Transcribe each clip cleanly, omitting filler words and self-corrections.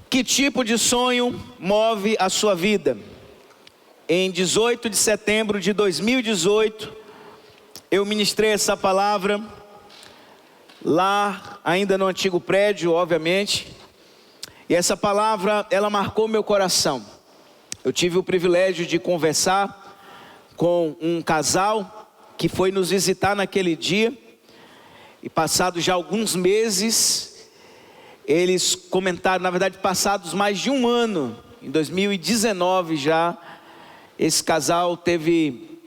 Que tipo de sonho move a sua vida? Em 18 de setembro de 2018, eu ministrei essa palavra lá, ainda no antigo prédio, obviamente. E essa palavra, ela marcou meu coração. Eu tive o privilégio de conversar com um casal que foi nos visitar naquele dia. E passados já alguns meses, eles comentaram, na verdade passados mais de um ano, em 2019 já, esse casal teve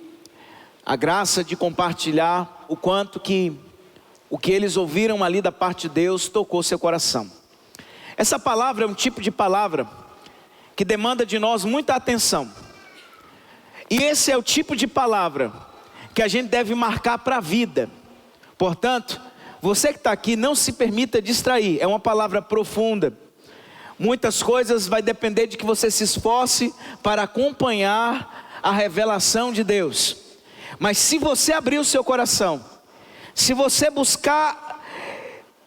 a graça de compartilhar o quanto que o que eles ouviram ali da parte de Deus tocou seu coração. Essa palavra é um tipo de palavra que demanda de nós muita atenção. E esse é o tipo de palavra que a gente deve marcar para a vida. Portanto, você que está aqui, não se permita distrair. É uma palavra profunda. Muitas coisas vai depender de que você se esforce para acompanhar a revelação de Deus. Mas se você abrir o seu coração, se você buscar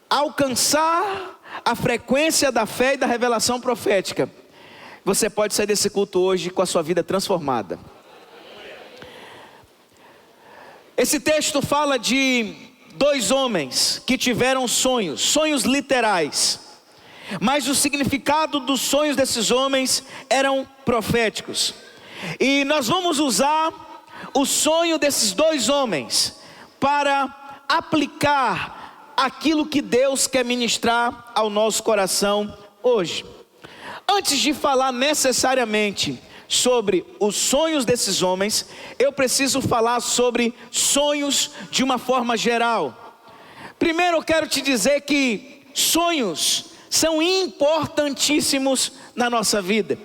alcançar a frequência da fé e da revelação profética, você pode sair desse culto hoje com a sua vida transformada. Esse texto fala de dois homens que tiveram sonhos literais. Mas o significado dos sonhos desses homens eram proféticos. E nós vamos usar o sonho desses dois homens para aplicar aquilo que Deus quer ministrar ao nosso coração hoje. Antes de falar necessariamente sobre os sonhos desses homens, eu preciso falar sobre sonhos de uma forma geral. Primeiro eu quero te dizer que sonhos são importantíssimos na nossa vida.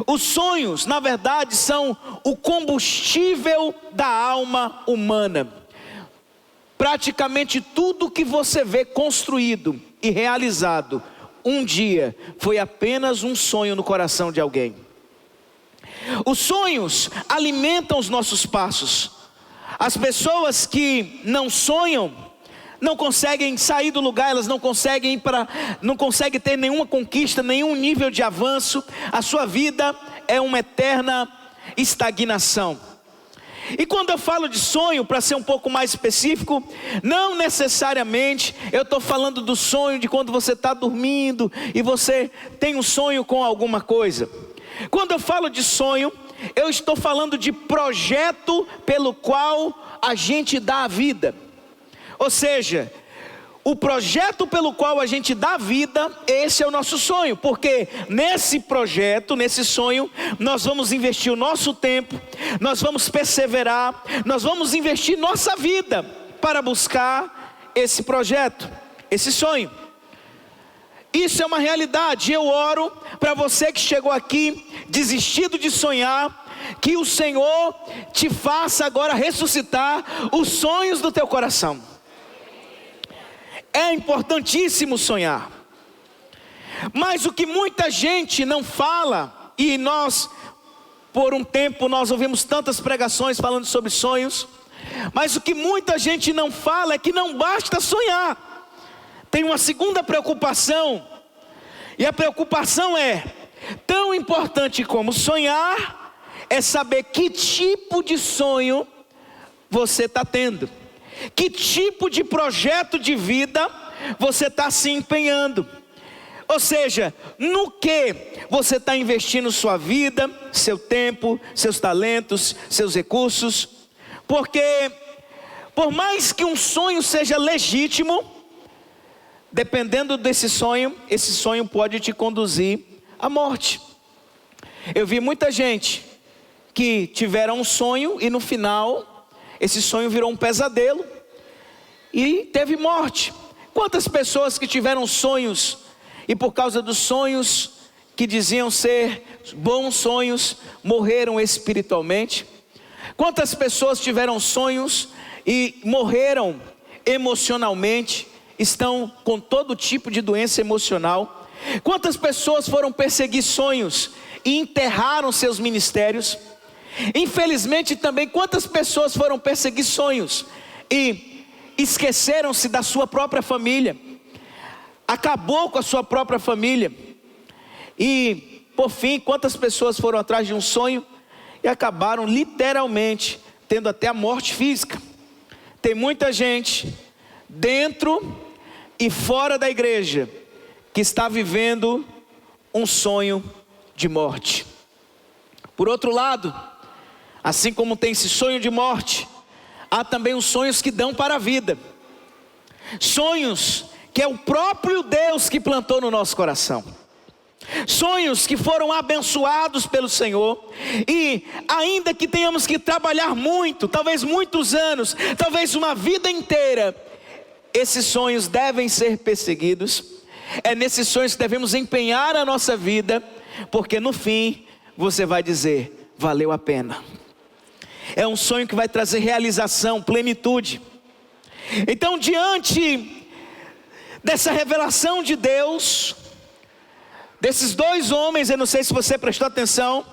Os sonhos, na verdade, são o combustível da alma humana. Praticamente tudo que você vê construído e realizado um dia foi apenas um sonho no coração de alguém. Os sonhos alimentam os nossos passos. As pessoas que não sonham não conseguem sair do lugar, elas não conseguem ter nenhuma conquista, nenhum nível de avanço. A sua vida é uma eterna estagnação. E quando eu falo de sonho, para ser um pouco mais específico, não necessariamente eu estou falando do sonho de quando você está dormindo e você tem um sonho com alguma coisa. Quando eu falo de sonho, eu estou falando de projeto pelo qual a gente dá a vida. Ou seja, o projeto pelo qual a gente dá vida, esse é o nosso sonho. Porque nesse projeto, nesse sonho, nós vamos investir o nosso tempo, nós vamos perseverar, nós vamos investir nossa vida para buscar esse projeto, esse sonho. Isso é uma realidade. Eu oro para você que chegou aqui desistido de sonhar, que o Senhor te faça agora ressuscitar os sonhos do teu coração. É importantíssimo sonhar. Mas o que muita gente não fala, e nós, por um tempo, nós ouvimos tantas pregações falando sobre sonhos, mas o que muita gente não fala é que não basta sonhar. Tem uma segunda preocupação, e a preocupação é, tão importante como sonhar, é saber que tipo de sonho você está tendo. Que tipo de projeto de vida você está se empenhando? Ou seja, no que você está investindo sua vida, seu tempo, seus talentos, seus recursos? Porque, por mais que um sonho seja legítimo, dependendo desse sonho, esse sonho pode te conduzir à morte. Eu vi muita gente que tiveram um sonho e no final esse sonho virou um pesadelo e teve morte. Quantas pessoas que tiveram sonhos e por causa dos sonhos que diziam ser bons sonhos, morreram espiritualmente? Quantas pessoas tiveram sonhos e morreram emocionalmente, estão com todo tipo de doença emocional? Quantas pessoas foram perseguir sonhos e enterraram seus ministérios? Infelizmente também, quantas pessoas foram perseguir sonhos e esqueceram-se da sua própria família, acabou com a sua própria família. E, por fim, quantas pessoas foram atrás de um sonho e acabaram literalmente tendo até a morte física? Tem muita gente dentro e fora da igreja que está vivendo um sonho de morte. Por outro lado, assim como tem esse sonho de morte, há também os sonhos que dão para a vida. Sonhos que é o próprio Deus que plantou no nosso coração. Sonhos que foram abençoados pelo Senhor. E ainda que tenhamos que trabalhar muito, talvez muitos anos, talvez uma vida inteira, esses sonhos devem ser perseguidos. É nesses sonhos que devemos empenhar a nossa vida, porque no fim você vai dizer: valeu a pena. É um sonho que vai trazer realização, plenitude. Então, diante dessa revelação de Deus, desses dois homens, eu não sei se você prestou atenção,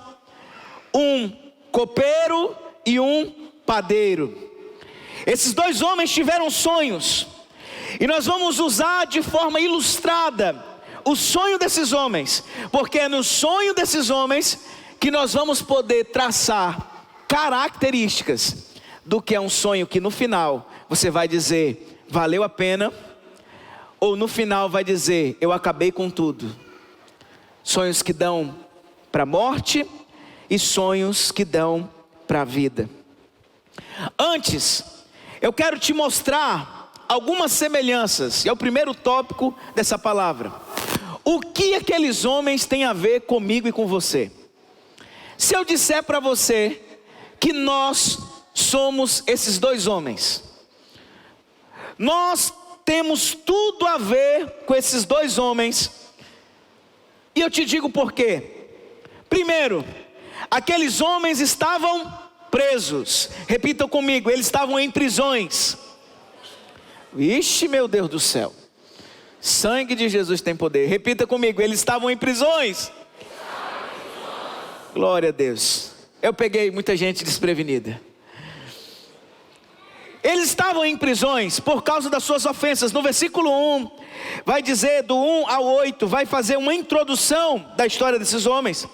um copeiro e um padeiro. Esses dois homens tiveram sonhos, e nós vamos usar de forma ilustrada o sonho desses homens, porque é no sonho desses homens que nós vamos poder traçar características do que é um sonho que no final você vai dizer: valeu a pena, ou no final vai dizer: eu acabei com tudo. Sonhos que dão para a morte e sonhos que dão para a vida. Antes, eu quero te mostrar algumas semelhanças. É o primeiro tópico dessa palavra. O que aqueles homens têm a ver comigo e com você? Se eu disser para você que nós somos esses dois homens, nós temos tudo a ver com esses dois homens, e eu te digo por quê. Primeiro, aqueles homens estavam presos. Repitam comigo: eles estavam em prisões. Ixi, meu Deus do céu, sangue de Jesus tem poder. Repita comigo: eles estavam em prisões. Glória a Deus. Eu peguei muita gente desprevenida. Eles estavam em prisões por causa das suas ofensas. No versículo 1, vai dizer, do 1 ao 8, vai fazer uma introdução da história desses homens,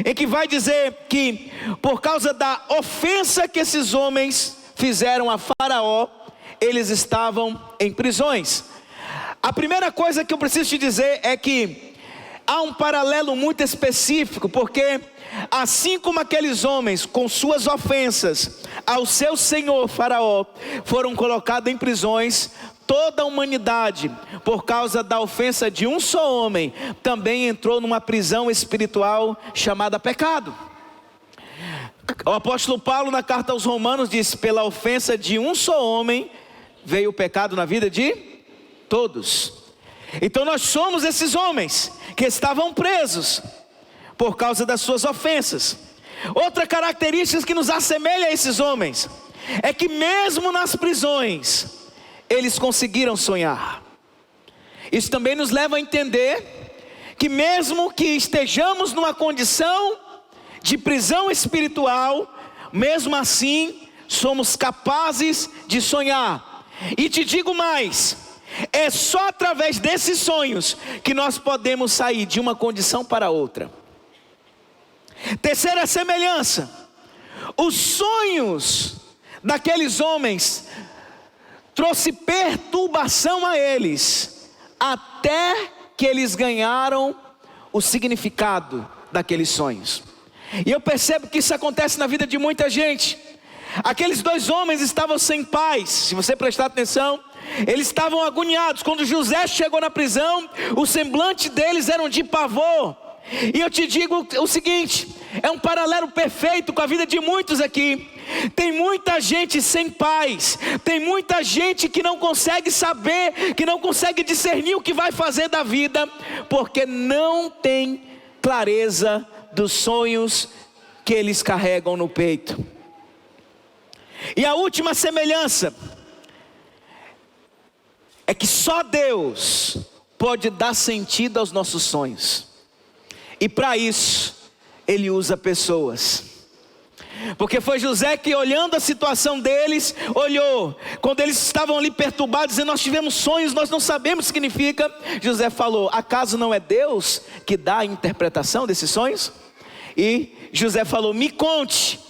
em que vai dizer que por causa da ofensa que esses homens fizeram a Faraó, eles estavam em prisões. A primeira coisa que eu preciso te dizer é que há um paralelo muito específico, porque assim como aqueles homens com suas ofensas ao seu senhor Faraó foram colocados em prisões, toda a humanidade, por causa da ofensa de um só homem, também entrou numa prisão espiritual chamada pecado. O apóstolo Paulo, na carta aos Romanos, diz: pela ofensa de um só homem veio o pecado na vida de todos. Então nós somos esses homens que estavam presos por causa das suas ofensas. Outra característica que nos assemelha a esses homens é que mesmo nas prisões eles conseguiram sonhar. Isso também nos leva a entender que mesmo que estejamos numa condição de prisão espiritual, mesmo assim somos capazes de sonhar. E te digo mais: é só através desses sonhos que nós podemos sair de uma condição para outra. Terceira semelhança: os sonhos daqueles homens trouxe perturbação a eles, até que eles ganharam o significado daqueles sonhos. E eu percebo que isso acontece na vida de muita gente. Aqueles dois homens estavam sem paz. Se você prestar atenção, eles estavam agoniados. Quando José chegou na prisão, o semblante deles era de pavor. E eu te digo o seguinte: é um paralelo perfeito com a vida de muitos aqui. Tem muita gente sem paz, tem muita gente que não consegue saber, que não consegue discernir o que vai fazer da vida, porque não tem clareza dos sonhos que eles carregam no peito. E a última semelhança é que só Deus pode dar sentido aos nossos sonhos. E para isso, Ele usa pessoas. Porque foi José que, olhando a situação deles, olhou. Quando eles estavam ali perturbados, dizendo: nós tivemos sonhos, nós não sabemos o que significa. José falou: acaso não é Deus que dá a interpretação desses sonhos? E José falou: me conte.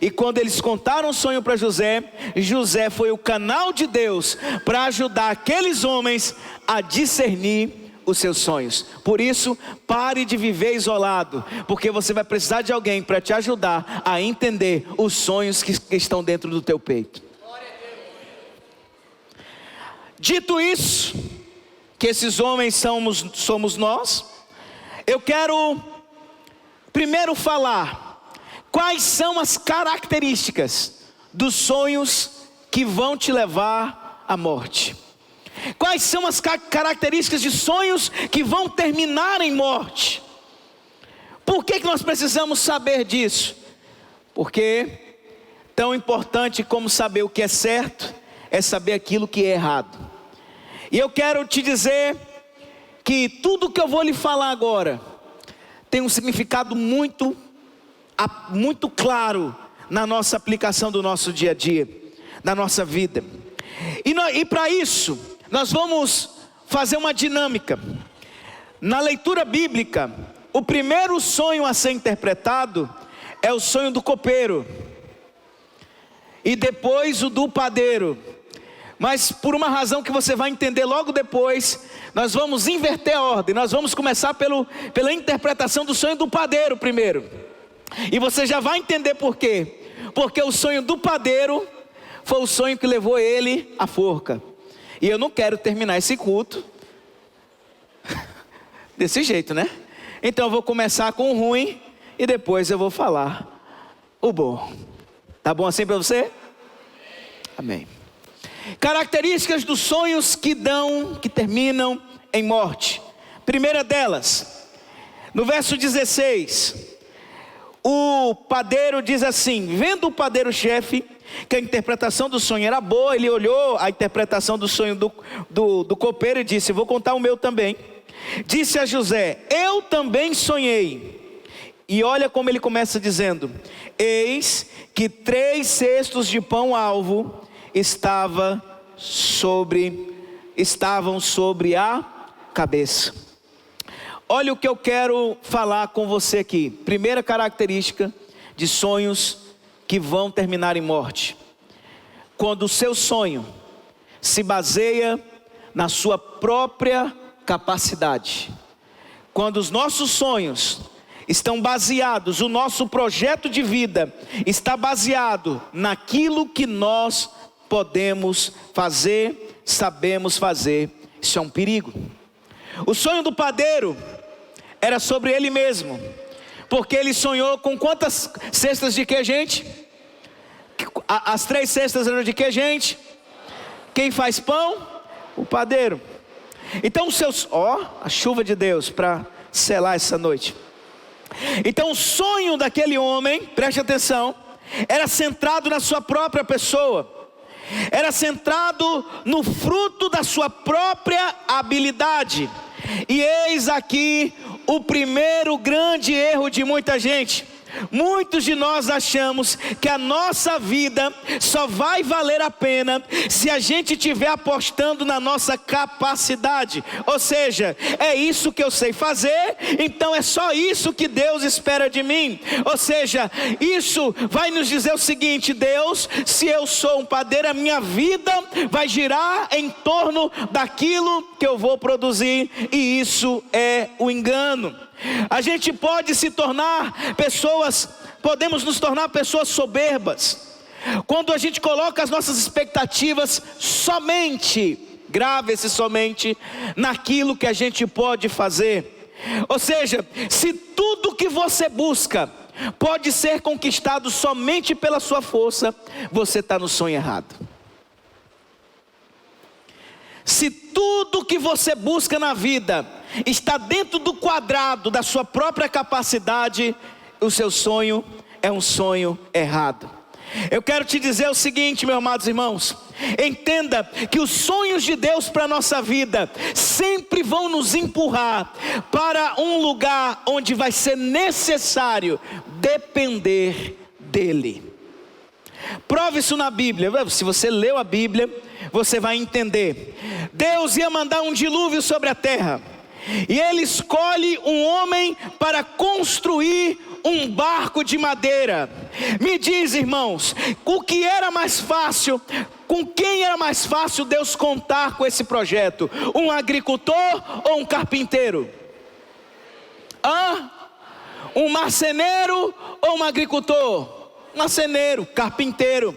E quando eles contaram o sonho para José, José foi o canal de Deus para ajudar aqueles homens a discernir os seus sonhos. Por isso, pare de viver isolado, porque você vai precisar de alguém para te ajudar a entender os sonhos que estão dentro do teu peito. Dito isso, que esses homens somos nós, eu quero primeiro falar quais são as características dos sonhos que vão te levar à morte. Quais são as características de sonhos que vão terminar em morte? Por que nós precisamos saber disso? Porque tão importante como saber o que é certo, é saber aquilo que é errado. E eu quero te dizer que tudo que eu vou lhe falar agora tem um significado muito claro na nossa aplicação do nosso dia a dia, na nossa vida. E para isso, nós vamos fazer uma dinâmica. Na leitura bíblica, o primeiro sonho a ser interpretado é o sonho do copeiro, e depois o do padeiro. Mas por uma razão que você vai entender logo depois, nós vamos inverter a ordem. Nós vamos começar pela interpretação do sonho do padeiro primeiro. E você já vai entender por quê. Porque o sonho do padeiro foi o sonho que levou ele à forca. E eu não quero terminar esse culto desse jeito, né? Então eu vou começar com o ruim e depois eu vou falar o bom. Tá bom assim para você? Amém. Características dos sonhos que terminam em morte. Primeira delas, no verso 16, o padeiro diz assim: vendo o padeiro-chefe que a interpretação do sonho era boa, ele olhou a interpretação do sonho do copeiro e disse: vou contar o meu também. Disse a José: eu também sonhei. E olha como ele começa dizendo: eis que 3 cestos de pão alvo estavam sobre a cabeça. Olha o que eu quero falar com você aqui. Primeira característica de sonhos que vão terminar em morte: quando o seu sonho se baseia na sua própria capacidade. Quando os nossos sonhos estão baseados, o nosso projeto de vida está baseado naquilo que nós podemos fazer, sabemos fazer, isso é um perigo. O sonho do padeiro era sobre ele mesmo, porque ele sonhou com quantas cestas de que, gente? As 3 cestas eram de que, gente? Quem faz pão? O padeiro. Então os seus, a chuva de Deus para selar essa noite. Então o sonho daquele homem, preste atenção, era centrado na sua própria pessoa. Era centrado no fruto da sua própria habilidade. E eis aqui o primeiro grande erro de muita gente. Muitos de nós achamos que a nossa vida só vai valer a pena se a gente estiver apostando na nossa capacidade. Ou seja, é isso que eu sei fazer, então é só isso que Deus espera de mim. Ou seja, isso vai nos dizer o seguinte: Deus, se eu sou um padeiro, a minha vida vai girar em torno daquilo que eu vou produzir, e isso é o engano. A gente pode se tornar podemos nos tornar pessoas soberbas, quando a gente coloca as nossas expectativas somente, grave esse somente, naquilo que a gente pode fazer. Ou seja, se tudo que você busca pode ser conquistado somente pela sua força, você está no sonho errado. Se tudo que você busca na vida está dentro do quadrado da sua própria capacidade, o seu sonho é um sonho errado. Eu quero te dizer o seguinte, meus amados irmãos: entenda que os sonhos de Deus para a nossa vida sempre vão nos empurrar para um lugar onde vai ser necessário depender dele. Prove isso na Bíblia. Se você leu a Bíblia, você vai entender. Deus ia mandar um dilúvio sobre a terra, e ele escolhe um homem para construir um barco de madeira. Me diz, irmãos, o que era mais fácil? Com quem era mais fácil Deus contar com esse projeto? Um agricultor ou um carpinteiro? Um marceneiro ou um agricultor? Marceneiro, carpinteiro.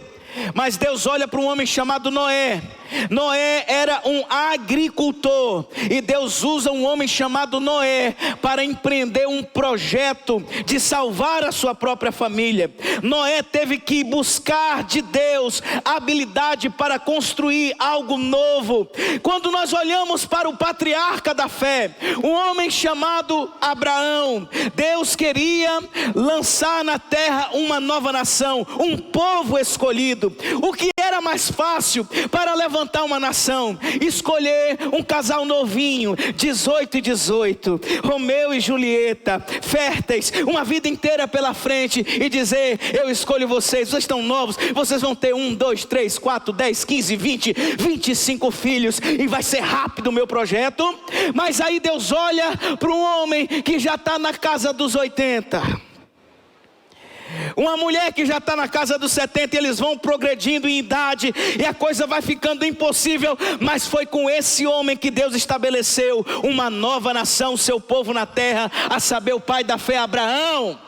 Mas Deus olha para um homem chamado Noé. Noé era um agricultor, e Deus usa um homem chamado Noé para empreender um projeto de salvar a sua própria família. Noé teve que buscar de Deus habilidade para construir algo novo. Quando nós olhamos para o patriarca da fé, um homem chamado Abraão, Deus queria lançar na terra uma nova nação, um povo escolhido. O que era mais fácil para levantar uma nação? Escolher um casal novinho, 18 e 18, Romeu e Julieta, férteis, uma vida inteira pela frente, e dizer: eu escolho vocês, vocês estão novos, vocês vão ter 1, 2, 3, 4, 10, 15, 20, 25 filhos, e vai ser rápido o meu projeto. Mas aí Deus olha para um homem que já está na casa dos 80, uma mulher que já está na casa dos 70, e eles vão progredindo em idade, e a coisa vai ficando impossível. Mas foi com esse homem que Deus estabeleceu uma nova nação, seu povo na terra, a saber, o pai da fé, Abraão.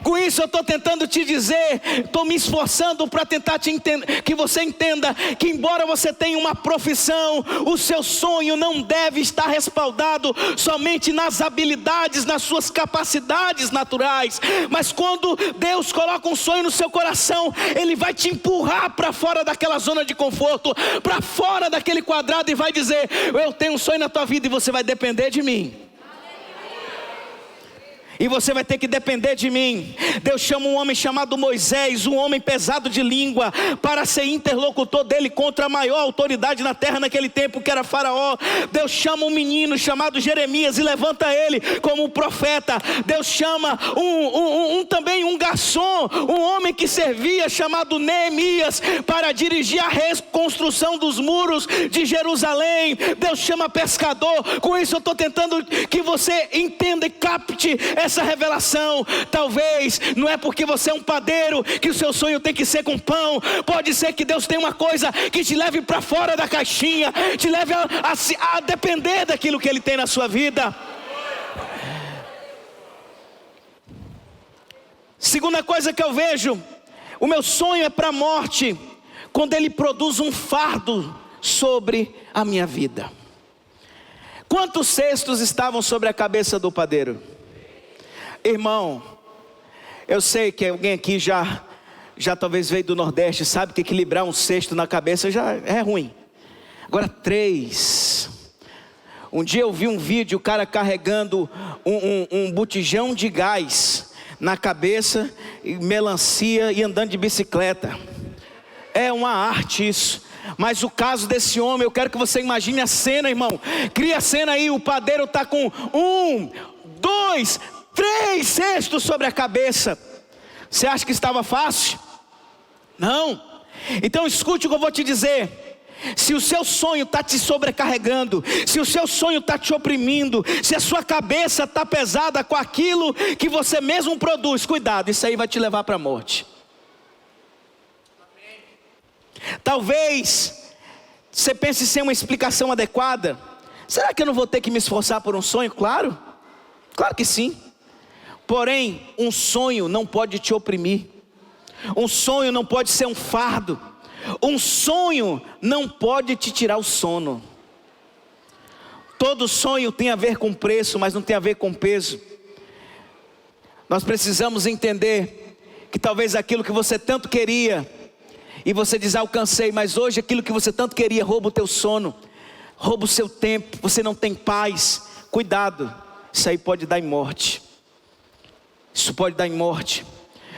Com isso eu estou tentando te dizer, estou me esforçando para tentar que você entenda que, embora você tenha uma profissão, o seu sonho não deve estar respaldado somente nas habilidades, nas suas capacidades naturais. Mas quando Deus coloca um sonho no seu coração, Ele vai te empurrar para fora daquela zona de conforto, para fora daquele quadrado, e vai dizer: eu tenho um sonho na tua vida e você vai depender de mim. E você vai ter que depender de mim. Deus chama um homem chamado Moisés, um homem pesado de língua, para ser interlocutor dele contra a maior autoridade na terra naquele tempo, que era Faraó. Deus chama um menino chamado Jeremias e levanta ele como profeta. Deus chama também um garçom, um homem que servia, chamado Neemias, para dirigir a reconstrução dos muros de Jerusalém. Deus chama pescador. Com isso eu estou tentando que você entenda e capte essa revelação. Talvez não é porque você é um padeiro que o seu sonho tem que ser com pão. Pode ser que Deus tenha uma coisa que te leve para fora da caixinha, te leve a depender daquilo que Ele tem na sua vida. Segunda coisa que eu vejo: o meu sonho é para a morte quando ele produz um fardo sobre a minha vida. Quantos cestos estavam sobre a cabeça do padeiro? Irmão, eu sei que alguém aqui já talvez veio do Nordeste, sabe que equilibrar um cesto na cabeça já é ruim. Agora 3. Um dia eu vi um vídeo, o cara carregando um botijão de gás na cabeça, melancia, e andando de bicicleta. É uma arte isso. Mas o caso desse homem, eu quero que você imagine a cena, irmão. Cria a cena aí, o padeiro está com 1, 2, 3 cestos sobre a cabeça. Você acha que estava fácil? Não. Então escute o que eu vou te dizer. Se o seu sonho está te sobrecarregando, se o seu sonho está te oprimindo, se a sua cabeça está pesada com aquilo que você mesmo produz, cuidado, isso aí vai te levar para a morte. Talvez você pense sem uma explicação adequada: será que eu não vou ter que me esforçar por um sonho? Claro que sim. Porém, um sonho não pode te oprimir. Um sonho não pode ser um fardo. Um sonho não pode te tirar o sono. Todo sonho tem a ver com preço, mas não tem a ver com peso. Nós precisamos entender que talvez aquilo que você tanto queria, e você diz: alcancei, mas hoje aquilo que você tanto queria rouba o teu sono, rouba o seu tempo, você não tem paz. Cuidado, isso aí pode dar em morte. Isso pode dar em morte.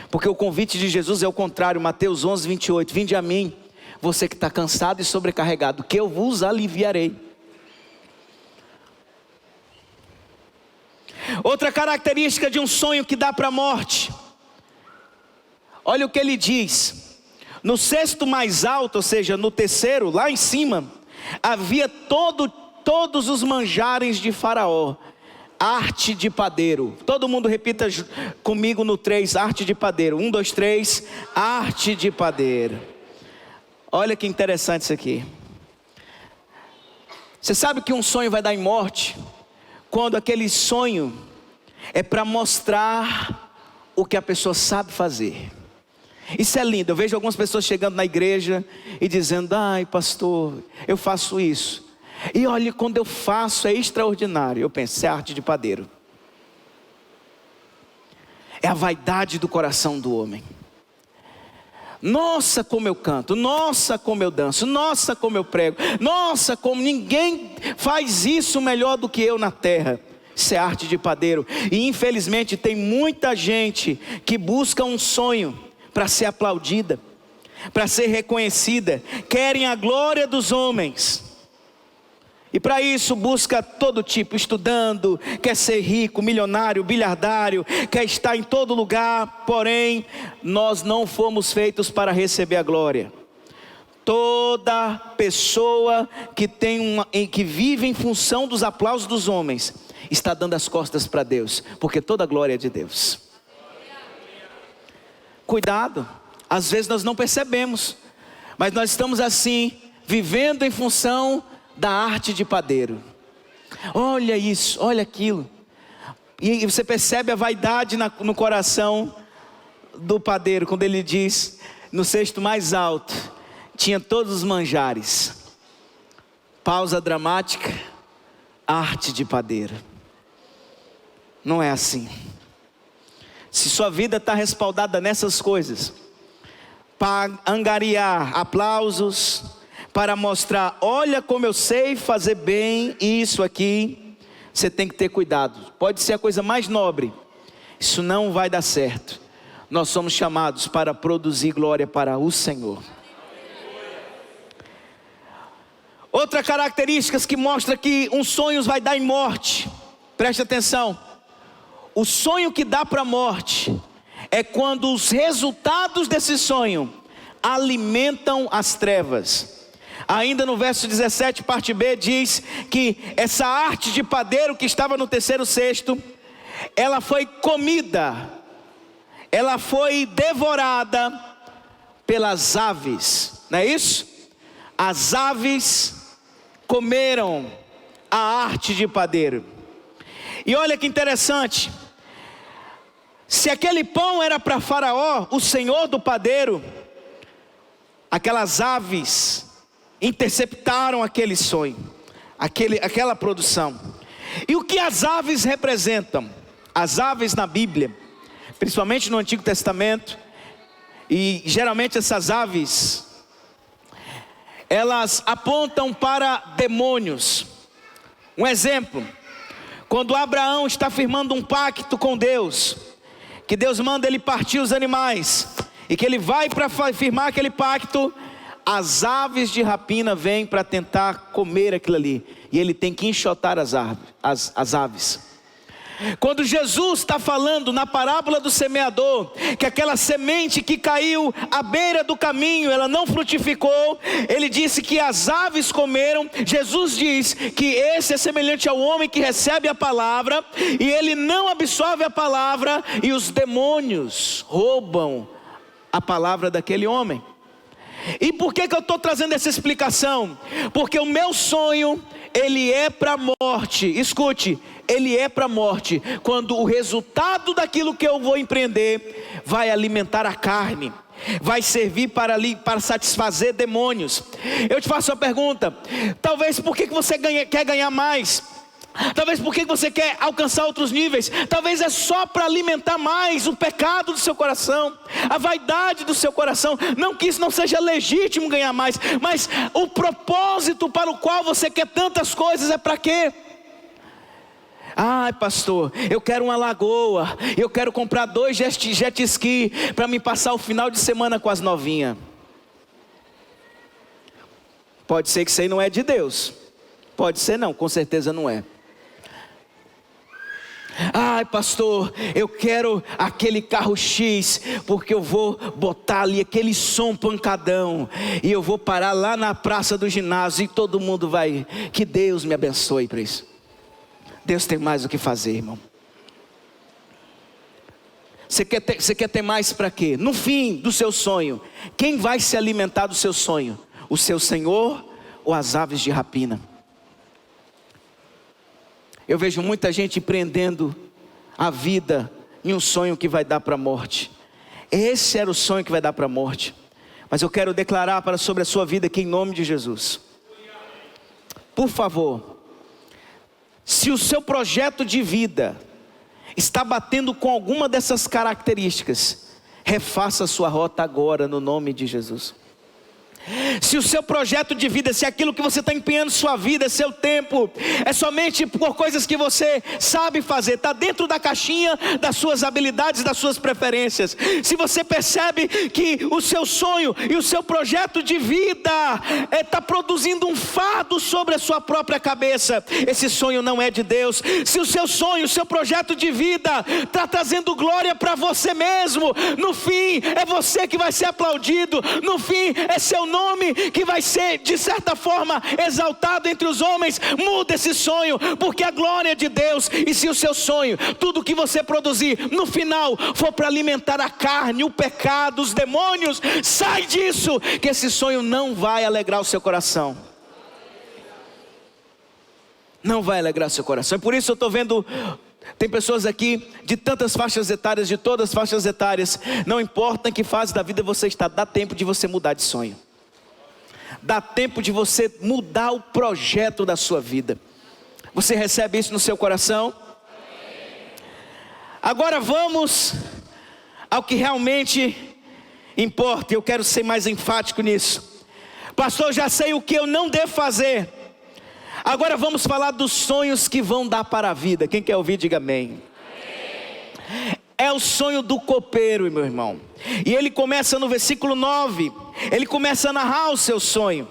Porque o convite de Jesus é o contrário. Mateus 11, 28. Vinde a mim, você que está cansado e sobrecarregado, que eu vos aliviarei. Outra característica de um sonho que dá para a morte: Olha o que ele diz. No cesto mais alto, ou seja, no terceiro, lá em cima, havia todos os manjares de Faraó. Arte de padeiro. Todo mundo repita comigo no 3, arte de padeiro. 1, 2, 3, arte de padeiro. Olha que interessante isso aqui. Você sabe que um sonho vai dar em morte? Quando aquele sonho é para mostrar o que a pessoa sabe fazer. Isso é lindo. Eu vejo algumas pessoas chegando na igreja e dizendo: ai pastor, eu faço isso. E olha, quando eu faço é extraordinário. Eu penso, isso é arte de padeiro. É a vaidade do coração do homem. Nossa, como eu canto. Nossa, como eu danço. Nossa, como eu prego. Nossa, como ninguém faz isso melhor do que eu na terra. Isso é arte de padeiro. E infelizmente tem muita gente que busca um sonho para ser aplaudida, para ser reconhecida. Querem a glória dos homens. E para isso busca todo tipo, estudando, quer ser rico, milionário, bilhardário, quer estar em todo lugar. Porém, nós não fomos feitos para receber a glória. Toda pessoa que vive em função dos aplausos dos homens, está dando as costas para Deus, porque toda a glória é de Deus. Cuidado, às vezes nós não percebemos, mas nós estamos assim, vivendo em função da arte de padeiro. Olha isso, olha aquilo. E você percebe a vaidade no coração do padeiro, quando ele diz, no cesto mais alto, tinha todos os manjares. Pausa dramática, arte de padeiro. Não é assim. Se sua vida está respaldada nessas coisas, para angariar aplausos, para mostrar, olha como eu sei fazer bem isso aqui, você tem que ter cuidado. Pode ser a coisa mais nobre, isso não vai dar certo. Nós somos chamados para produzir glória para o Senhor. Outra característica que mostra que um sonho vai dar em morte, preste atenção. O sonho que dá para a morte é quando os resultados desse sonho alimentam as trevas. Ainda no verso 17, parte B, diz que essa arte de padeiro que estava no terceiro cesto, ela foi comida, ela foi devorada pelas aves, não é isso? As aves comeram a arte de padeiro. E olha que interessante, se aquele pão era para Faraó, o senhor do padeiro, aquelas aves interceptaram aquele sonho, aquela produção. E o que as aves representam? As aves na Bíblia, principalmente no Antigo Testamento, e geralmente essas aves, elas apontam para demônios. Um exemplo, quando Abraão está firmando um pacto com Deus, que Deus manda ele partir os animais, e que ele vai para firmar aquele pacto, as aves de rapina vêm para tentar comer aquilo ali, e ele tem que enxotar as aves. Quando Jesus está falando na parábola do semeador, que aquela semente que caiu à beira do caminho, ela não frutificou, ele disse que as aves comeram. Jesus diz que esse é semelhante ao homem que recebe a palavra, e ele não absorve a palavra, e os demônios roubam a palavra daquele homem. E por que eu estou trazendo essa explicação? Porque o meu sonho, ele é para a morte. Escute, ele é para a morte, quando o resultado daquilo que eu vou empreender vai alimentar a carne, vai servir para satisfazer demônios. Eu te faço uma pergunta, talvez por que você quer ganhar mais? Talvez porque você quer alcançar outros níveis. Talvez é só para alimentar mais o pecado do seu coração, a vaidade do seu coração. Não que isso não seja legítimo ganhar mais, mas o propósito para o qual você quer tantas coisas é para quê? Ai pastor, eu quero uma lagoa, eu quero comprar 2 jet ski para me passar o final de semana com as novinhas. Pode ser que isso aí não é de Deus. Pode ser não, com certeza não é. Ai, pastor, eu quero aquele carro X, porque eu vou botar ali aquele som pancadão, e eu vou parar lá na praça do ginásio, e todo mundo vai. Que Deus me abençoe para isso. Deus tem mais o que fazer, irmão. Você quer ter mais para quê? No fim do seu sonho, quem vai se alimentar do seu sonho? O seu Senhor ou as aves de rapina? Eu vejo muita gente prendendo a vida em um sonho que vai dar para a morte. Esse era o sonho que vai dar para a morte. Mas eu quero declarar sobre a sua vida aqui em nome de Jesus. Por favor, se o seu projeto de vida está batendo com alguma dessas características, refaça a sua rota agora no nome de Jesus. Se o seu projeto de vida, se aquilo que você está empenhando sua vida, seu tempo, é somente por coisas que você sabe fazer, está dentro da caixinha das suas habilidades, das suas preferências. Se você percebe que o seu sonho e o seu projeto de vida está produzindo um fardo sobre a sua própria cabeça, esse sonho não é de Deus. Se o seu sonho, o seu projeto de vida está trazendo glória para você mesmo, no fim é você que vai ser aplaudido, no fim é seu nome que vai ser de certa forma exaltado entre os homens. Muda esse sonho, porque a glória é de Deus. E se o seu sonho, tudo que você produzir no final for para alimentar a carne, o pecado, os demônios, sai disso, que esse sonho não vai alegrar o seu coração. Não vai alegrar o seu coração. E por isso eu estou vendo, tem pessoas aqui de tantas faixas etárias, de todas as faixas etárias. Não importa em que fase da vida você está, dá tempo de você mudar de sonho. Dá tempo de você mudar o projeto da sua vida. Você recebe isso no seu coração? Agora vamos ao que realmente importa. Eu quero ser mais enfático nisso. Pastor, já sei o que eu não devo fazer. Agora vamos falar dos sonhos que vão dar para a vida. Quem quer ouvir, diga amém. É o sonho do copeiro, meu irmão. E ele começa no versículo 9. Ele começa a narrar o seu sonho.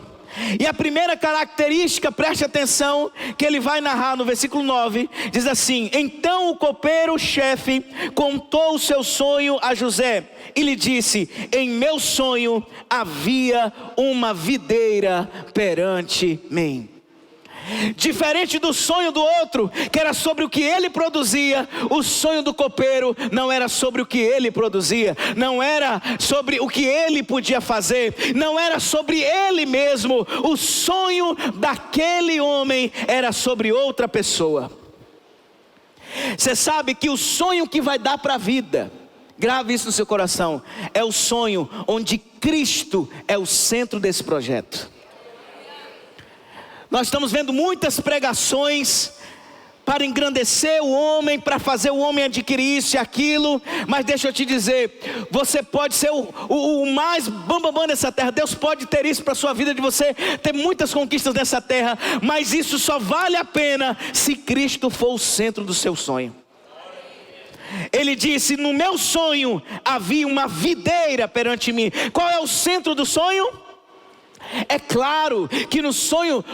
E a primeira característica, preste atenção, que ele vai narrar no versículo 9, diz assim: então o copeiro-chefe contou o seu sonho a José e lhe disse: em meu sonho havia uma videira perante mim. Diferente do sonho do outro, que era sobre o que ele produzia, o sonho do copeiro não era sobre o que ele produzia, não era sobre o que ele podia fazer, não era sobre ele mesmo. O sonho daquele homem era sobre outra pessoa. Você sabe que o sonho que vai dar para a vida, grave isso no seu coração, é o sonho onde Cristo é o centro desse projeto. Nós estamos vendo muitas pregações para engrandecer o homem, para fazer o homem adquirir isso e aquilo. Mas deixa eu te dizer, você pode ser o mais bambambam dessa terra. Deus pode ter isso para a sua vida, de você ter muitas conquistas nessa terra. Mas isso só vale a pena se Cristo for o centro do seu sonho. Ele disse: no meu sonho havia uma videira perante mim. Qual é o centro do sonho? É claro que no sonho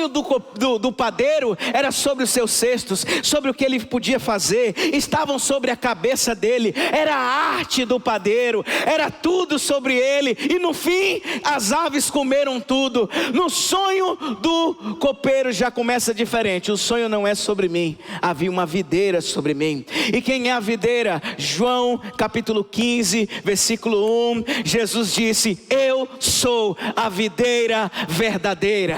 do padeiro era sobre os seus cestos, sobre o que ele podia fazer, estavam sobre a cabeça dele, era a arte do padeiro, era tudo sobre ele. E no fim as aves comeram tudo. No sonho do copeiro já começa diferente. O sonho não é sobre mim, havia uma videira sobre mim. E quem é a videira? João capítulo 15 versículo 1, Jesus disse: eu sou a videira verdadeira.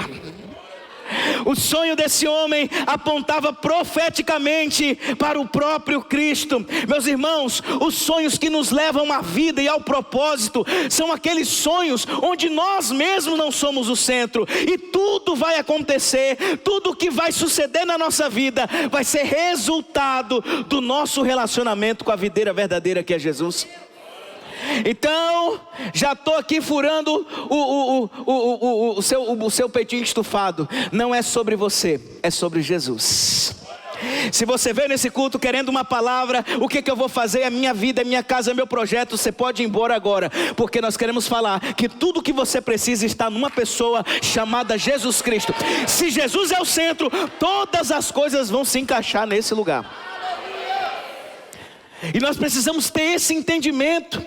O sonho desse homem apontava profeticamente para o próprio Cristo. Meus irmãos, os sonhos que nos levam à vida e ao propósito são aqueles sonhos onde nós mesmos não somos o centro, e tudo vai acontecer, tudo que vai suceder na nossa vida vai ser resultado do nosso relacionamento com a videira verdadeira, que é Jesus. Então, já estou aqui furando o seu peitinho estufado. Não é sobre você, é sobre Jesus. Se você veio nesse culto querendo uma palavra, o que eu vou fazer? A minha vida, a minha casa, meu projeto, você pode ir embora agora, porque nós queremos falar que tudo que você precisa está numa pessoa chamada Jesus Cristo. Se Jesus é o centro, todas as coisas vão se encaixar nesse lugar. E nós precisamos ter esse entendimento.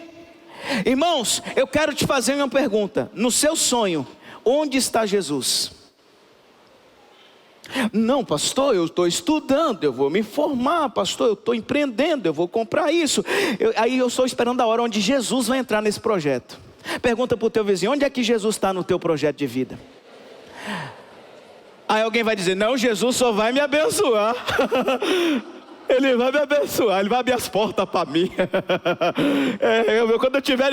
Irmãos, eu quero te fazer uma pergunta. No seu sonho, onde está Jesus? Não, pastor, eu estou estudando, eu vou me formar. Pastor, eu estou empreendendo, eu vou comprar isso. Aí eu estou esperando a hora onde Jesus vai entrar nesse projeto. Pergunta para o teu vizinho, onde é que Jesus está no teu projeto de vida? Aí alguém vai dizer, não, Jesus só vai me abençoar. Ele vai me abençoar, Ele vai abrir as portas para mim. Quando eu tiver,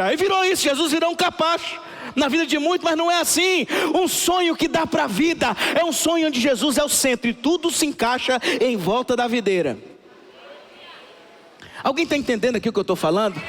aí virou isso, Jesus virou um capacho na vida de muitos, mas não é assim. Um sonho que dá para a vida é um sonho onde Jesus é o centro e tudo se encaixa em volta da videira. Alguém está entendendo aqui o que eu estou falando?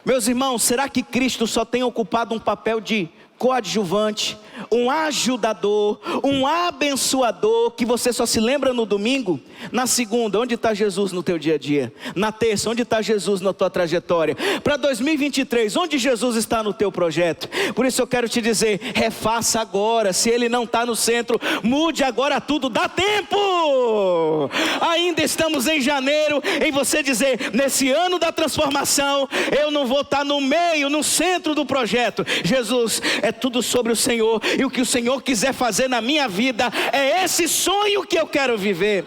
Meus irmãos, será que Cristo só tem ocupado um papel de coadjuvante, um ajudador, um abençoador, que você só se lembra no domingo? Na segunda, onde está Jesus no teu dia a dia? Na terça, onde está Jesus na tua trajetória? Para 2023, onde Jesus está no teu projeto? Por isso eu quero te dizer, refaça agora. Se Ele não está no centro, mude agora tudo, dá tempo. Ainda estamos em janeiro, em você dizer, nesse ano da transformação, eu não vou estar no meio, no centro do projeto. Jesus, é tudo sobre o Senhor, e o que o Senhor quiser fazer na minha vida, é esse sonho que eu quero viver.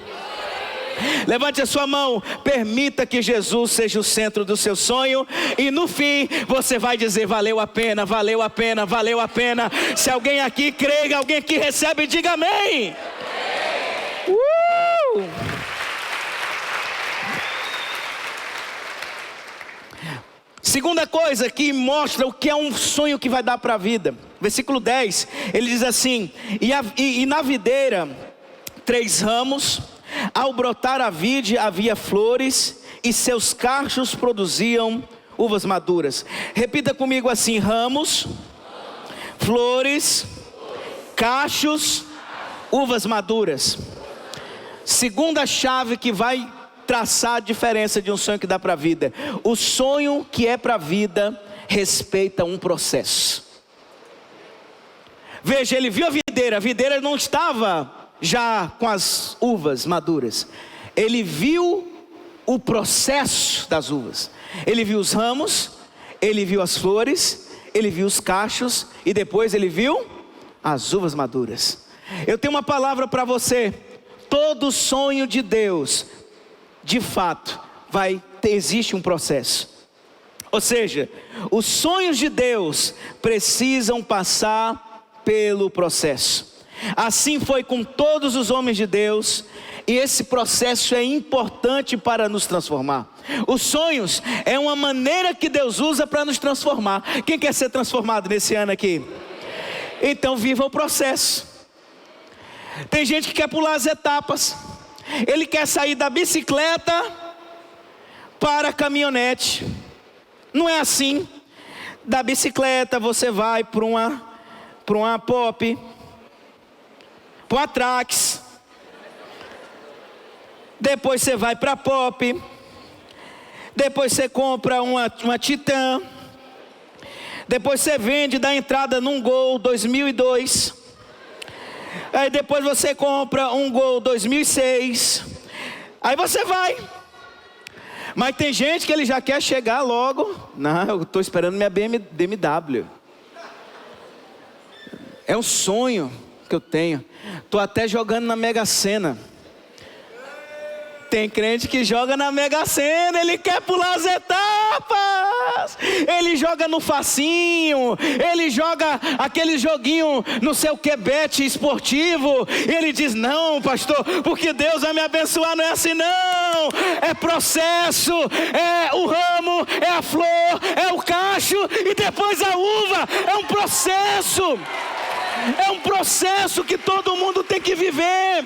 Levante a sua mão, permita que Jesus seja o centro do seu sonho, e no fim, você vai dizer, valeu a pena, valeu a pena, valeu a pena. Se alguém aqui crê, alguém aqui recebe, diga amém. Segunda coisa que mostra o que é um sonho que vai dar para a vida. Versículo 10, ele diz assim, e na videira 3 ramos, ao brotar a vide havia flores, e seus cachos produziam uvas maduras. Repita comigo assim, ramos, flores, cachos, uvas maduras. Segunda chave que vai traçar a diferença de um sonho que dá para a vida. O sonho que é para a vida respeita um processo. Veja, ele viu a videira não estava já com as uvas maduras. Ele viu o processo das uvas. Ele viu os ramos, ele viu as flores, ele viu os cachos e depois ele viu as uvas maduras. Eu tenho uma palavra para você. Todo sonho de Deus, de fato, existe um processo. Ou seja, os sonhos de Deus precisam passar pelo processo. Assim foi com todos os homens de Deus, e esse processo é importante para nos transformar. Os sonhos é uma maneira que Deus usa para nos transformar. Quem quer ser transformado nesse ano aqui? Então viva o processo. Tem gente que quer pular as etapas. Ele quer sair da bicicleta para a caminhonete. Não é assim. Da bicicleta você vai para uma Pop, para uma Trax. Depois você vai para a Pop. Depois você compra uma Titan. Depois você vende, dá entrada num Gol 2002. Aí depois você compra um Gol 2006. Aí você vai. Mas tem gente que ele já quer chegar logo. Não, eu estou esperando minha BMW. É um sonho que eu tenho. Estou até jogando na Mega Sena. Tem crente que joga na Mega Sena, ele quer pular as etapas. Ele joga no facinho, ele joga aquele joguinho no seu bet esportivo. E ele diz, não pastor, porque Deus vai me abençoar, não é assim não. É processo, é o ramo, é a flor, é o cacho e depois a uva. É um processo. É um processo que todo mundo tem que viver.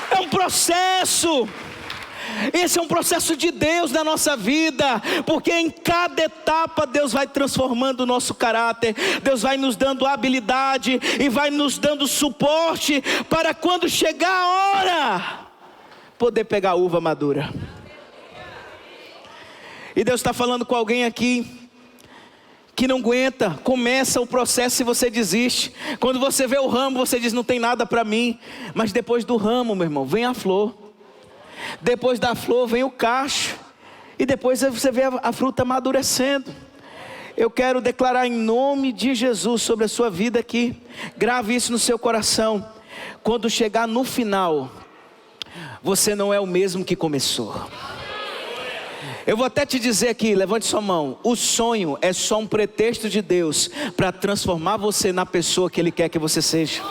É um processo. Esse é um processo de Deus na nossa vida, porque em cada etapa Deus vai transformando o nosso caráter. Deus vai nos dando habilidade e vai nos dando suporte para quando chegar a hora poder pegar a uva madura. E Deus está falando com alguém aqui que não aguenta, começa o processo e você desiste. Quando você vê o ramo, você diz, não tem nada para mim. Mas depois do ramo, meu irmão, vem a flor. Depois da flor vem o cacho. E depois você vê a fruta amadurecendo. Eu quero declarar em nome de Jesus sobre a sua vida aqui. Grave isso no seu coração. Quando chegar no final, você não é o mesmo que começou. Eu vou até te dizer aqui, levante sua mão. O sonho é só um pretexto de Deus para transformar você na pessoa que Ele quer que você seja.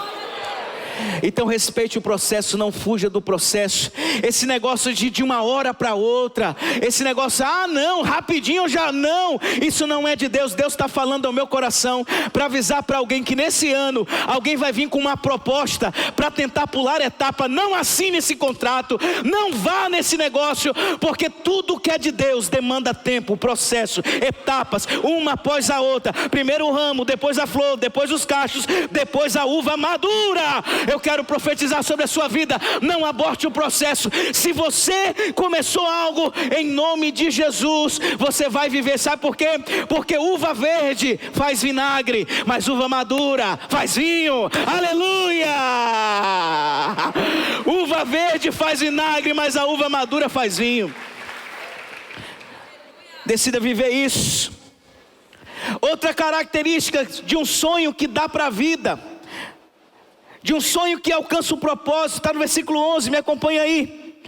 Então respeite o processo, não fuja do processo. Esse negócio de uma hora para outra, esse negócio, não, rapidinho já não, isso não é de Deus. Deus está falando ao meu coração para avisar para alguém que nesse ano alguém vai vir com uma proposta para tentar pular etapa. Não assine esse contrato, não vá nesse negócio, porque tudo que é de Deus demanda tempo, processo, etapas, uma após a outra. Primeiro o ramo, depois a flor, depois os cachos, depois a uva madura. Eu quero profetizar sobre a sua vida. Não aborte o processo. Se você começou algo, em nome de Jesus, você vai viver. Sabe por quê? Porque uva verde faz vinagre, mas uva madura faz vinho. Aleluia! Uva verde faz vinagre, mas a uva madura faz vinho. Decida viver isso. Outra característica de um sonho que dá para a vida, de um sonho que alcança o propósito, está no versículo 11, me acompanha aí.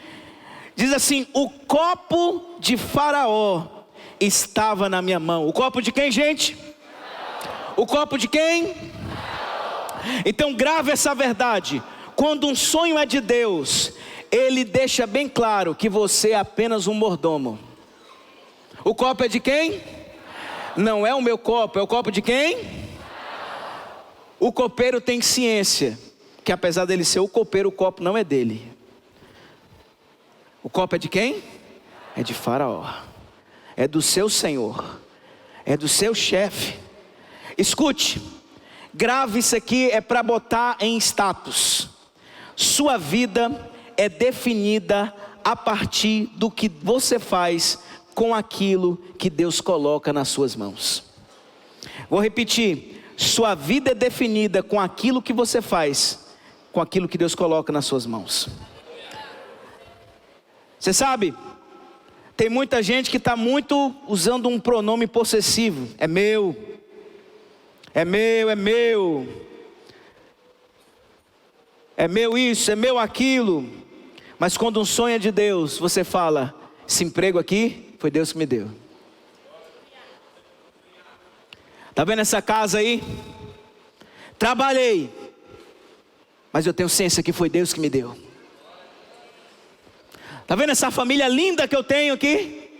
Diz assim: o copo de Faraó estava na minha mão. O copo de quem, gente? O copo de quem? Então grave essa verdade. Quando um sonho é de Deus, Ele deixa bem claro que você é apenas um mordomo. O copo é de quem? Não é o meu copo, é o copo de quem? O copeiro tem ciência que apesar dele ser o copeiro, o copo não é dele. O copo é de quem? É de Faraó. É do seu senhor. É do seu chefe. Escute, grave isso aqui, é para botar em status. Sua vida é definida a partir do que você faz com aquilo que Deus coloca nas suas mãos. Vou repetir. Sua vida é definida com aquilo que você faz, com aquilo que Deus coloca nas suas mãos. Você sabe, tem muita gente que está muito usando um pronome possessivo. É meu, é meu, é meu. É meu isso, é meu aquilo. Mas quando um sonho é de Deus, você fala: esse emprego aqui foi Deus que me deu. Está vendo essa casa aí? Trabalhei, mas eu tenho ciência que foi Deus que me deu. Está vendo essa família linda que eu tenho aqui?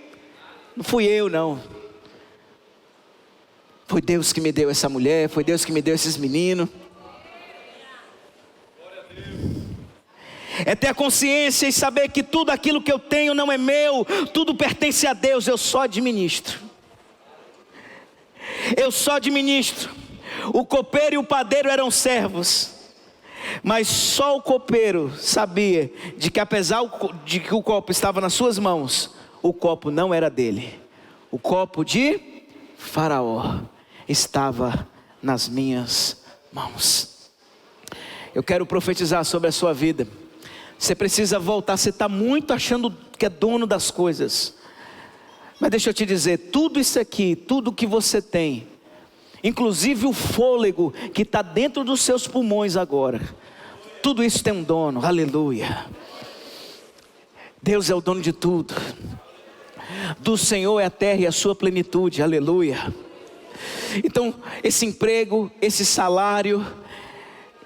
Não fui eu não. Foi Deus que me deu essa mulher, foi Deus que me deu esses meninos. É ter a consciência e saber que tudo aquilo que eu tenho não é meu, tudo pertence a Deus, eu só administro. Eu só administro. O copeiro e o padeiro eram servos, mas só o copeiro sabia de que apesar de que o copo estava nas suas mãos, o copo não era dele. O copo de Faraó estava nas minhas mãos. Eu quero profetizar sobre a sua vida. Você precisa voltar. Você está muito achando que é dono das coisas, mas deixa eu te dizer, tudo isso aqui, tudo que você tem, inclusive o fôlego que está dentro dos seus pulmões agora, tudo isso tem um dono. Aleluia. Deus é o dono de tudo. Do Senhor é a terra e a sua plenitude. Aleluia. Então esse emprego, esse salário,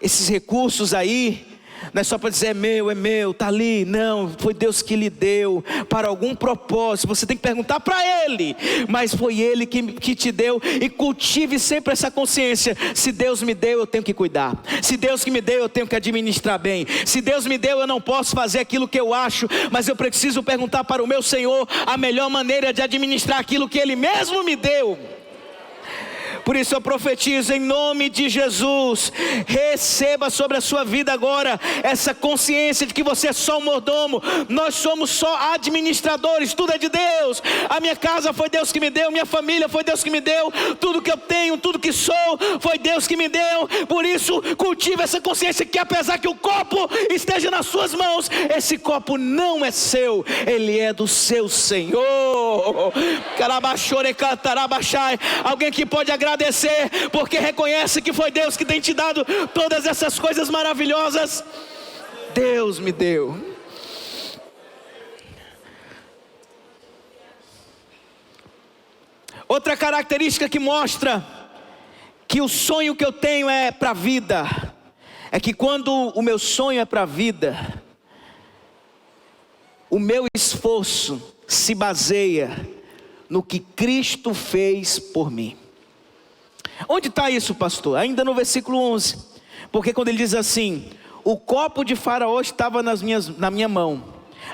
esses recursos aí, não é só para dizer é meu, está ali. Não, foi Deus que lhe deu para algum propósito. Você tem que perguntar para Ele, mas foi Ele que te deu. E cultive sempre essa consciência: se Deus me deu, eu tenho que cuidar. Se Deus que me deu, eu tenho que administrar bem. Se Deus me deu, eu não posso fazer aquilo que eu acho, mas eu preciso perguntar para o meu Senhor a melhor maneira de administrar aquilo que Ele mesmo me deu. Por isso eu profetizo em nome de Jesus, receba sobre a sua vida agora essa consciência de que você é só um mordomo, nós somos só administradores, tudo é de Deus. A minha casa foi Deus que me deu, minha família foi Deus que me deu, tudo que eu tenho, tudo que sou, foi Deus que me deu. Por isso cultive essa consciência que apesar que o copo esteja nas suas mãos, esse copo não é seu, ele é do seu Senhor. Alguém que pode agradecer porque reconhece que foi Deus que tem te dado todas essas coisas maravilhosas. Deus me deu. Outra característica que mostra que o sonho que eu tenho é para a vida, é que quando o meu sonho é para a vida, o meu esforço se baseia no que Cristo fez por mim. Onde está isso, pastor? Ainda no versículo 11, porque quando ele diz assim, o copo de Faraó estava na minha mão,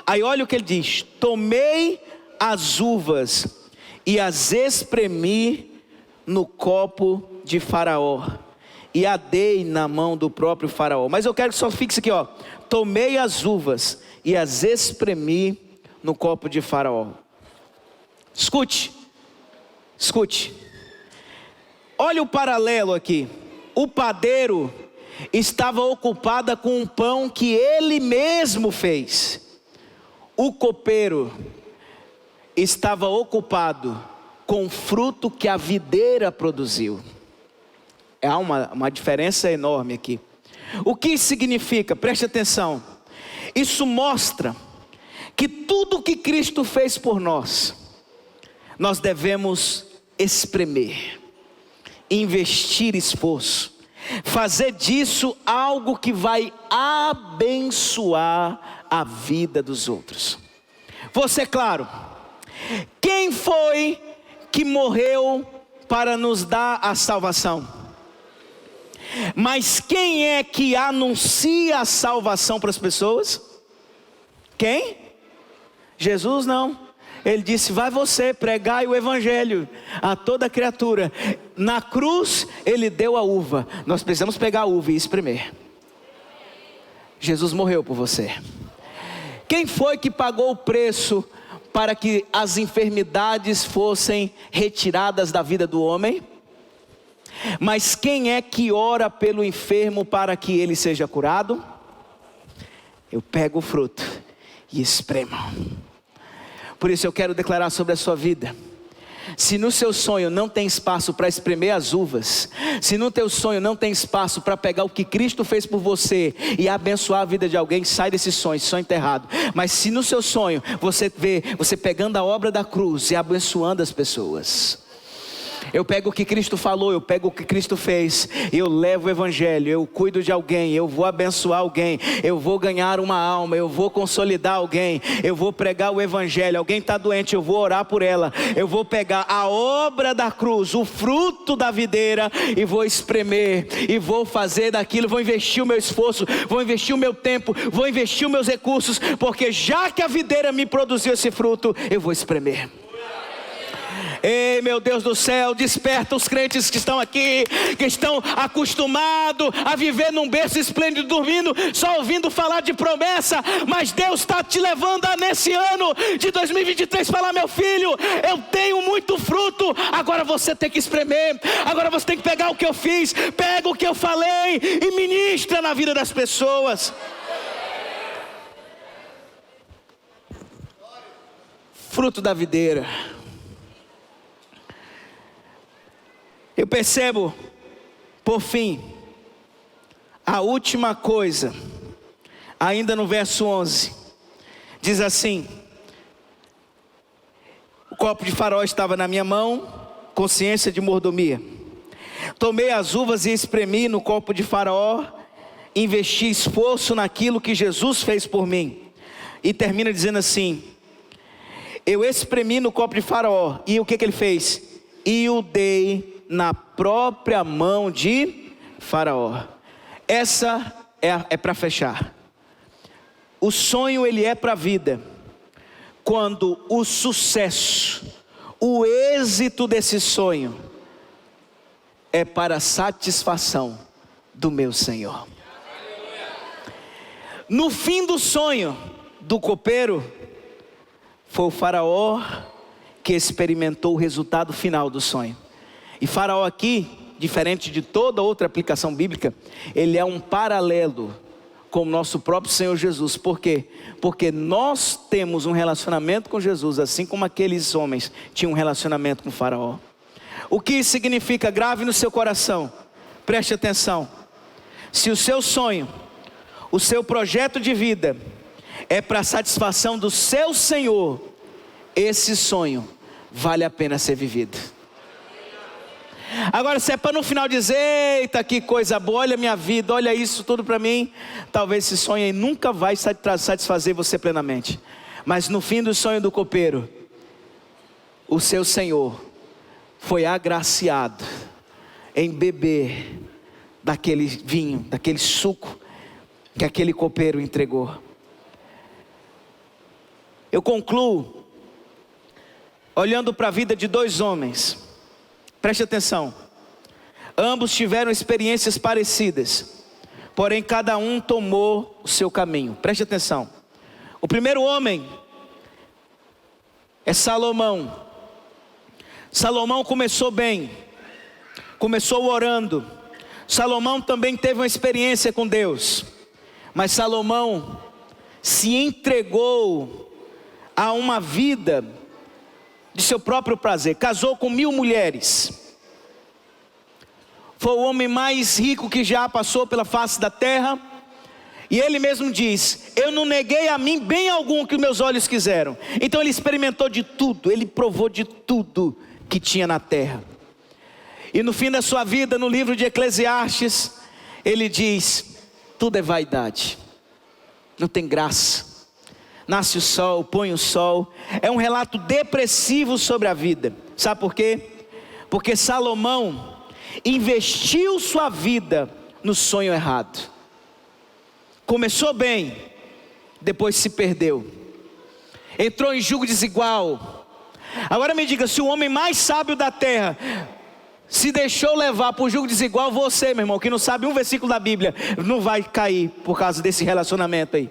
aí olha o que ele diz, tomei as uvas e as espremi no copo de Faraó, e a dei na mão do próprio Faraó. Mas eu quero que só fixe aqui, ó. Tomei as uvas e as espremi no copo de Faraó. Escute. Olha o paralelo aqui. O padeiro estava ocupado com um pão que ele mesmo fez. O copeiro estava ocupado com o fruto que a videira produziu. Há uma diferença enorme aqui. O que isso significa? Preste atenção. Isso mostra que tudo que Cristo fez por nós, nós devemos espremer, investir esforço, fazer disso algo que vai abençoar a vida dos outros. Vou ser claro. Quem foi que morreu para nos dar a salvação? Mas quem é que anuncia a salvação para as pessoas? Quem? Jesus não. Ele disse, vai você, pregai o evangelho a toda criatura. Na cruz ele deu a uva. Nós precisamos pegar a uva e espremer. Jesus morreu por você. Quem foi que pagou o preço para que as enfermidades fossem retiradas da vida do homem? Mas quem é que ora pelo enfermo para que ele seja curado? Eu pego o fruto e espremo. Por isso eu quero declarar sobre a sua vida. Se no seu sonho não tem espaço para espremer as uvas, se no teu sonho não tem espaço para pegar o que Cristo fez por você e abençoar a vida de alguém, sai desse sonho enterrado. Mas se no seu sonho você vê você pegando a obra da cruz e abençoando as pessoas, eu pego o que Cristo falou, eu pego o que Cristo fez, eu levo o evangelho, eu cuido de alguém, eu vou abençoar alguém, eu vou ganhar uma alma, eu vou consolidar alguém, eu vou pregar o evangelho. Alguém está doente, eu vou orar por ela, eu vou pegar a obra da cruz, o fruto da videira e vou espremer, e vou fazer daquilo, vou investir o meu esforço, vou investir o meu tempo, vou investir os meus recursos, porque já que a videira me produziu esse fruto, eu vou espremer. Ei, meu Deus do céu, desperta os crentes que estão aqui, que estão acostumados a viver num berço esplêndido, dormindo, só ouvindo falar de promessa. Mas Deus está te levando a, nesse ano de 2023, falar, meu filho, eu tenho muito fruto, agora você tem que espremer, agora você tem que pegar o que eu fiz, pega o que eu falei e ministra na vida das pessoas. Fruto da videira. Eu percebo, por fim, a última coisa, ainda no verso 11, diz assim: o copo de Faraó estava na minha mão, consciência de mordomia. Tomei as uvas e espremi no copo de Faraó, investi esforço naquilo que Jesus fez por mim. E termina dizendo assim: eu espremi no copo de Faraó, e o que ele fez? E o dei na própria mão de Faraó. Essa é para fechar. O sonho ele é para a vida quando o sucesso, o êxito desse sonho é para a satisfação do meu Senhor. No fim do sonho do copeiro, foi o faraó que experimentou o resultado final do sonho. E faraó aqui, diferente de toda outra aplicação bíblica, ele é um paralelo com o nosso próprio Senhor Jesus. Por quê? Porque nós temos um relacionamento com Jesus, assim como aqueles homens tinham um relacionamento com o faraó. O que isso significa? Grave no seu coração, preste atenção. Se o seu sonho, o seu projeto de vida é para a satisfação do seu Senhor, esse sonho vale a pena ser vivido. Agora, se é para no final dizer, eita, que coisa boa, olha a minha vida, olha isso tudo para mim, talvez esse sonho aí nunca vai satisfazer você plenamente. Mas no fim do sonho do copeiro, o seu Senhor foi agraciado em beber daquele vinho, daquele suco que aquele copeiro entregou. Eu concluo olhando para a vida de dois homens. Preste atenção. Ambos tiveram experiências parecidas, porém cada um tomou o seu caminho. Preste atenção. O primeiro homem é Salomão. Salomão começou bem, começou orando. Salomão também teve uma experiência com Deus, mas Salomão se entregou a uma vida de seu próprio prazer. Casou com 1000 mulheres. Foi o homem mais rico que já passou pela face da terra. E ele mesmo diz: eu não neguei a mim bem algum que meus olhos quiseram. Então ele experimentou de tudo, ele provou de tudo que tinha na terra. E no fim da sua vida, no livro de Eclesiastes, ele diz: tudo é vaidade, não tem graça. Nasce o sol, põe o sol. É um relato depressivo sobre a vida. Sabe por quê? Porque Salomão investiu sua vida no sonho errado. Começou bem, depois se perdeu. Entrou em julgo desigual. Agora me diga, se o homem mais sábio da terra se deixou levar por julgo desigual, você, meu irmão, que não sabe um versículo da Bíblia, não vai cair por causa desse relacionamento aí.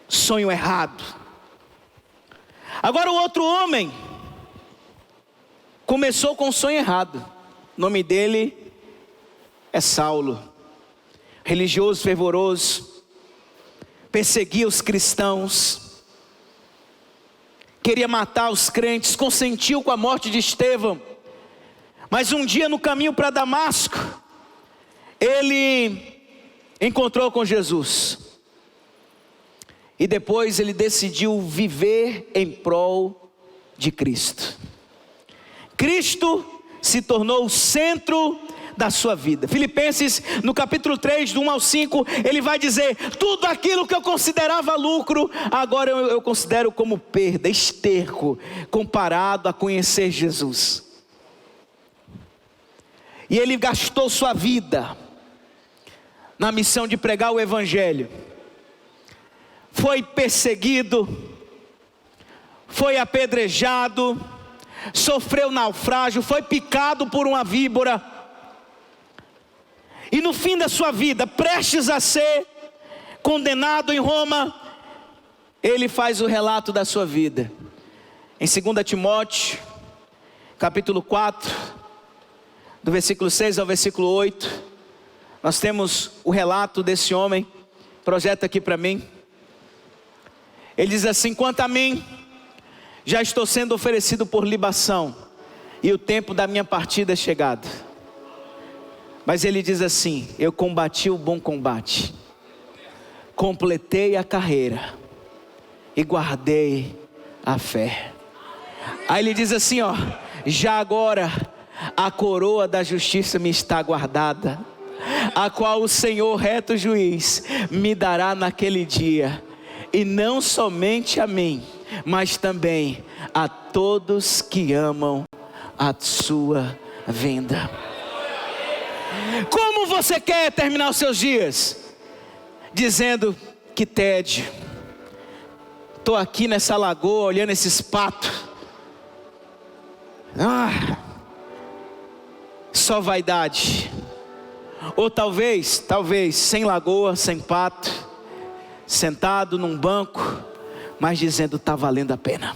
Sonho errado. Agora o outro homem começou com um sonho errado. O nome dele é Saulo. Religioso, fervoroso, perseguia os cristãos, queria matar os crentes, consentiu com a morte de Estevão. Mas um dia no caminho para Damasco, ele encontrou com Jesus. E depois ele decidiu viver em prol de Cristo. Cristo se tornou o centro da sua vida. Filipenses, no capítulo 3, do 1 ao 5, ele vai dizer: tudo aquilo que eu considerava lucro, agora eu considero como perda, esterco, comparado a conhecer Jesus. E ele gastou sua vida na missão de pregar o Evangelho. Foi perseguido, foi apedrejado, sofreu naufrágio, foi picado por uma víbora. E no fim da sua vida, prestes a ser condenado em Roma, ele faz o relato da sua vida. Em 2 Timóteo, capítulo 4, do versículo 6 ao versículo 8, nós temos o relato desse homem. Projeta aqui para mim. Ele diz assim: quanto a mim, já estou sendo oferecido por libação, e o tempo da minha partida é chegado. Mas ele diz assim: eu combati o bom combate, completei a carreira e guardei a fé. Aí ele diz assim, ó: já agora a coroa da justiça me está guardada, a qual o Senhor reto juiz me dará naquele dia, e não somente a mim, mas também a todos que amam a sua vinda. Como você quer terminar os seus dias? Dizendo: que tédio, estou aqui nessa lagoa olhando esses patos, Só vaidade. Ou talvez, sem lagoa, sem pato, sentado num banco, mas dizendo: está valendo a pena.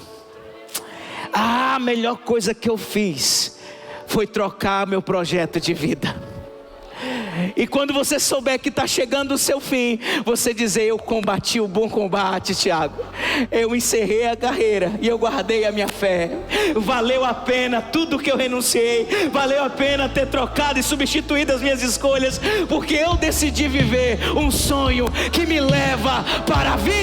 A melhor coisa que eu fiz foi trocar meu projeto de vida. E quando você souber que está chegando o seu fim, você dizer: eu combati o bom combate, Tiago. Eu encerrei a carreira e eu guardei a minha fé. Valeu a pena tudo que eu renunciei. Valeu a pena ter trocado e substituído as minhas escolhas, porque eu decidi viver um sonho que me leva para a vida.